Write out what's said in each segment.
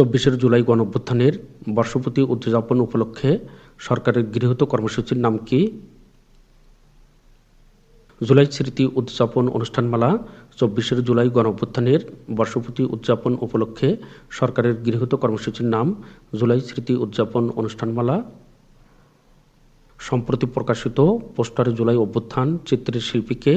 ২৪ জুলাই গণঅভ্যুত্থানের বর্ষপূর্তি উদযাপন উপলক্ষে সরকারের গৃহীত কর্মসূচির নাম কি? জুলাই স্মৃতি উদযাপন অনুষ্ঠানমালা। ২৪ জুলাই গণঅভ্যুত্থানের বর্ষপূর্তি উদযাপন উপলক্ষে সরকারের গৃহীত কর্মসূচির নাম জুলাই স্মৃতি উদযাপন অনুষ্ঠানমালা। সম্প্রতি প্রকাশিত পোস্টারে জুলাই অভ্যুত্থান চিত্রের শিল্পীকে?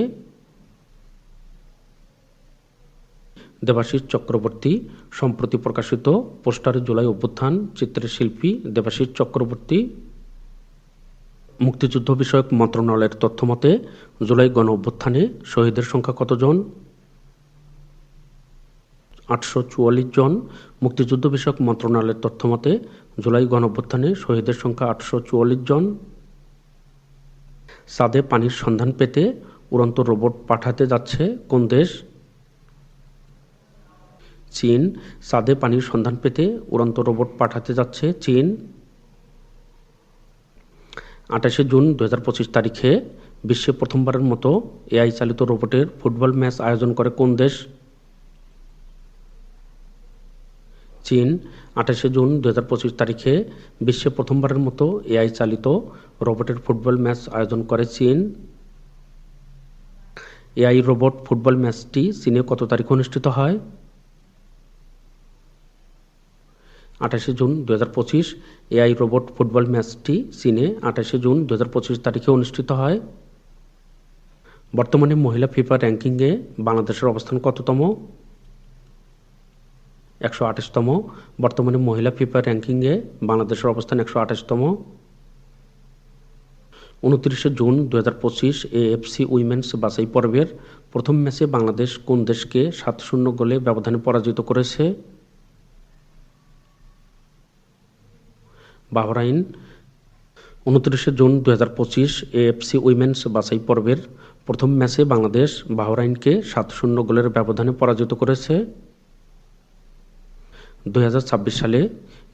দেবাশিস চক্রবর্তী। সম্প্রতি প্রকাশিত পোস্টারে জুলাই অভ্যুত্থান চিত্রের শিল্পী দেবাশিস চক্রবর্তী। মুক্তিযুদ্ধ বিষয়ক মন্ত্রণালয়ের তথ্যমতে জুলাই গণ অভ্যুত্থানে শহীদের সংখ্যা কতজন? ৮৪৪ জন। মুক্তিযুদ্ধ বিষয়ক মন্ত্রণালয়ের তথ্যমতে জুলাই গণ অভ্যুত্থানে শহীদের সংখ্যা ৮৪৪ জন। চাঁদে পানির সন্ধান পেতে উড়ন্ত রোবট পাঠাতে যাচ্ছে কোন দেশ? চীন। চাঁদে পানির সন্ধান পেতে উড়ন্ত রোবট পাঠাতে যাচ্ছে চীন। ২৮ জুন ২০২৫ তারিখে বিশ্বে প্রথমবারের মতো এআই চালিত রোবটের ফুটবল ম্যাচ আয়োজন করে কোন দেশ? চীন। ২৮ জুন ২০২৫ তারিখে বিশ্বে প্রথমবারের মতো এআই চালিত রোবটের ফুটবল ম্যাচ আয়োজন করে চীন। এআই রোবট ফুটবল ম্যাচটি চীনে কত তারিখে অনুষ্ঠিত হয়? ২৮ জুন ২০২৫ এআই রোবট ফুটবল ম্যাচটি চীনে ২৮ জুন ২০২৫ তারিখে অনুষ্ঠিত হয়। বর্তমানে মহিলা ফিফা র্যাঙ্কিংয়ে বাংলাদেশের অবস্থান কততম? ১২৮তম। বর্তমানে মহিলা ফিফা র্যাঙ্কিংয়ে বাংলাদেশের অবস্থান ১২৮তম। ২৯ জুন ২০২৫ এএফসি উইমেন্স বাছাই পর্বের প্রথম ম্যাচে বাংলাদেশ কোন দেশকে ৭-০ গোলে ব্যবধানে পরাজিত করেছে? বাহরাইন। ২৯ জুন ২০২৫ এএফসি উইমেন্স বাছাই পর্বের প্রথম ম্যাচে বাংলাদেশ বাহরাইনকে ৭-০ গোলের ব্যবধানে পরাজিত করেছে। ২০২৬ সালে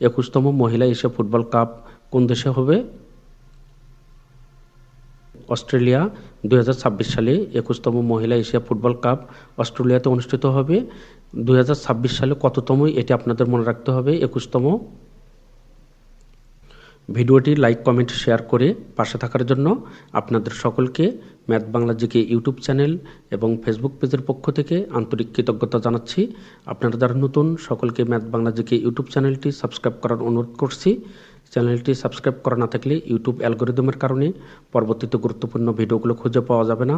২১তম মহিলা এশিয়া ফুটবল কাপ কোন দেশে হবে? অস্ট্রেলিয়া। ২০২৬ সালে ২১তম মহিলা এশিয়া ফুটবল কাপ অস্ট্রেলিয়াতে অনুষ্ঠিত হবে। ২০২৬ সালে কততম এটি আপনাদের মনে রাখতে হবে, ২১তম। ভিডিওটি লাইক, কমেন্ট, শেয়ার করে পাশে থাকার জন্য আপনাদের সকলকে math Bangla GK YouTube channel এবং ফেসবুক পেজের পক্ষ থেকে আন্তরিক কৃতজ্ঞতা জানাচ্ছি। আপনারা যারা নতুন সকলকে ম্যাথ বাংলা জিকে ইউটিউব চ্যানেলটি সাবস্ক্রাইব করার অনুরোধ করছি। চ্যানেলটি সাবস্ক্রাইব করা না থাকলে ইউটিউব অ্যালগোরিদমের কারণে পরবর্তীতে গুরুত্বপূর্ণ ভিডিওগুলো খুঁজে পাওয়া যাবে না।